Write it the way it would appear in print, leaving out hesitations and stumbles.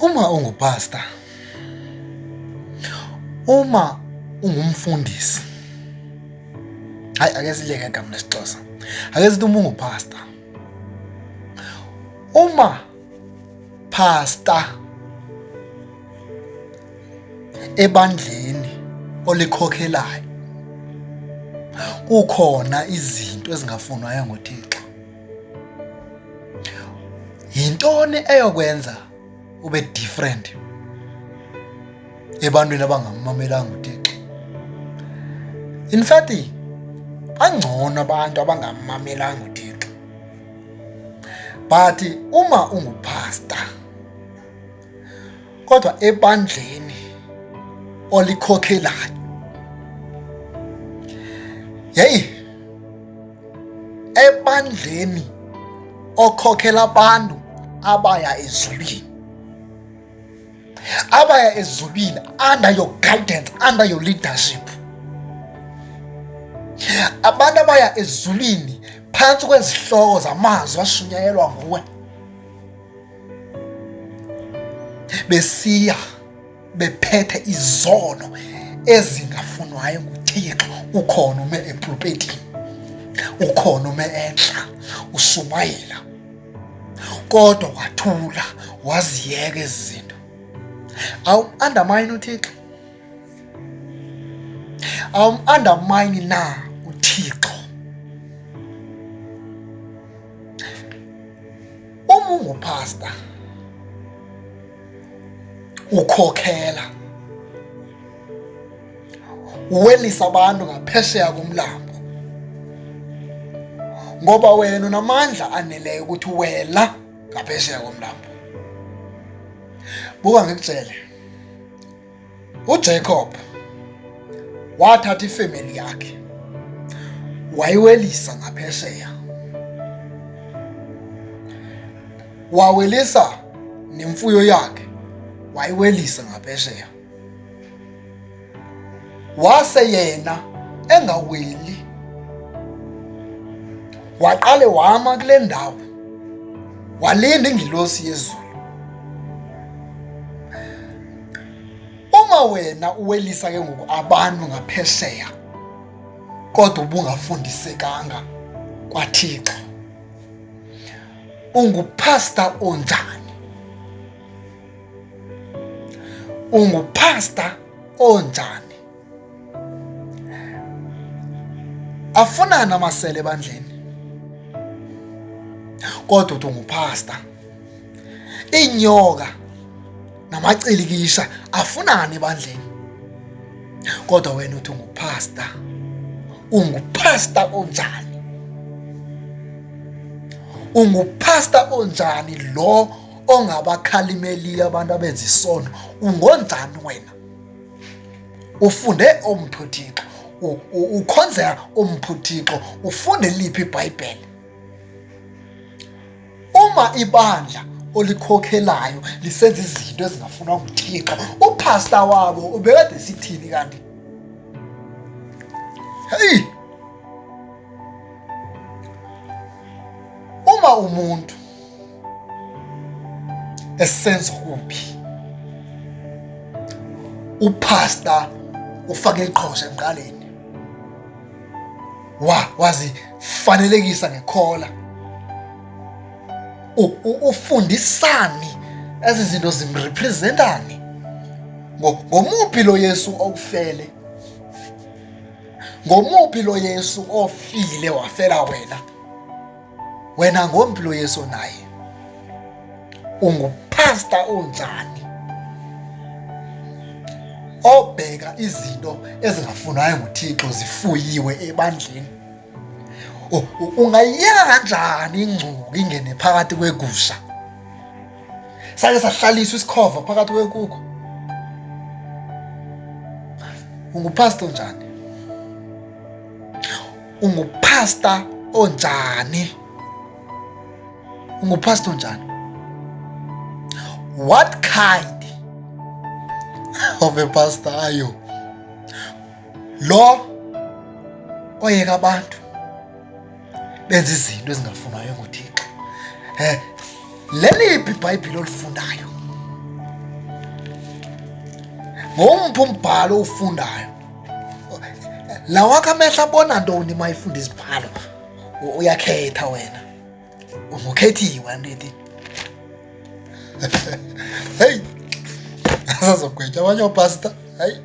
Uma ungupastor, uma ungumfundisi, hayi ake sileke igama lesixhosa, ake sithi uma ungupastor, uma pastor ebandleni olikhokhelayo kukhona izinto ezingafunwayo nguThixo, yintoni eyokwenza ube different ebantwini abangamamelanga uThixo? In fact, bangcono abantu abangamamelanga uThixo. But uma ungupastor kodwa ebandleni olikhokhelayo, ebandleni okhokhela abantu abaya ezulwini under your guidance, under your leadership, abantu abaya ezulwini phantsi kwezihloko zamazwi ashunyayelwa nguwe, besiya bephethe izono ezingafunwayo nguThixo. Ukhona ume epulpitini, ukhona ume enhla ushumayela, kodwa wathula waziyeka ezi zinto. Awum-undermine uThixo? Awum-undermine na uThixo? Uma ungupastor ukhokhela, uwelisa abantu ngaphesheya komlambo, ngoba wena unamandla aneleyo ukuthi wela ngaphesheya komlambo. Buka ngikutshele, uJacob wathatha ifamily yakhe wayiwelisa ngaphesheya, wawelisa nemfuyo yakhe wayiwelisa ngaphesheya. Wase yena engaweli, waqale wama kule ndawo walinda ingilosi yezulu. Uma wena uwelisa ke ngoku abantu ngaphesheya kodwa ubungafundisekanga kwaThixo, ungupastor onjani? Ungupastor onjani? Afunana amasele ebandleni kodwa uthi ungupastor. Inyoka namacilikisha afunana ebandleni kodwa wena uthi ungupastor. Ungupastor onjani? Ungupastor onjani lo ongabakhalimeli abantu abenza isono? Ungonjani wena? Ufunde omphi uThixo? Ukhonza omphi uThixo? Ufunde liphi iBhayibheli? Uma ibandla olikhokhelayo lisenza izinto ezingafunwa nguThixo, upastor wabo ubekade sithini kanti? Hey, uma umuntu esenza kuphi, upastor ufake iqhosha emqaleni, wazifanelekisa ngekhola, ufundisani ezi zinto zimrepresentani? Ngomuphi lo Yesu ofele? Ngomuphi lo Yesu ofile wafela wena? Wena ngomphi lo Yesu naye? Ungupastor onjani? Obheka izinto ezingafunwayo nguThixo zifuyiwe ebandleni. Ungayiyeka kanjani ingcuku ingene phakathi kwegusha? Sake sahlaliswa isikhova phakathi kwenkukhu. Ungupastor onjani? Ungupastor onjani? Ungupastor onjani? What kind of a pastor are you? Lo oyeka abantu benza izinto ezingafunwayo nguThixo. Leliphi iBhayibheli olifundayo? ngomuphi umbhalo ufundayo la wakho amehlo abona ntoni uma ifunda izibhalo uyakhetha wena ukhethiwe andithi hey asazogwetya abanye opasta hayi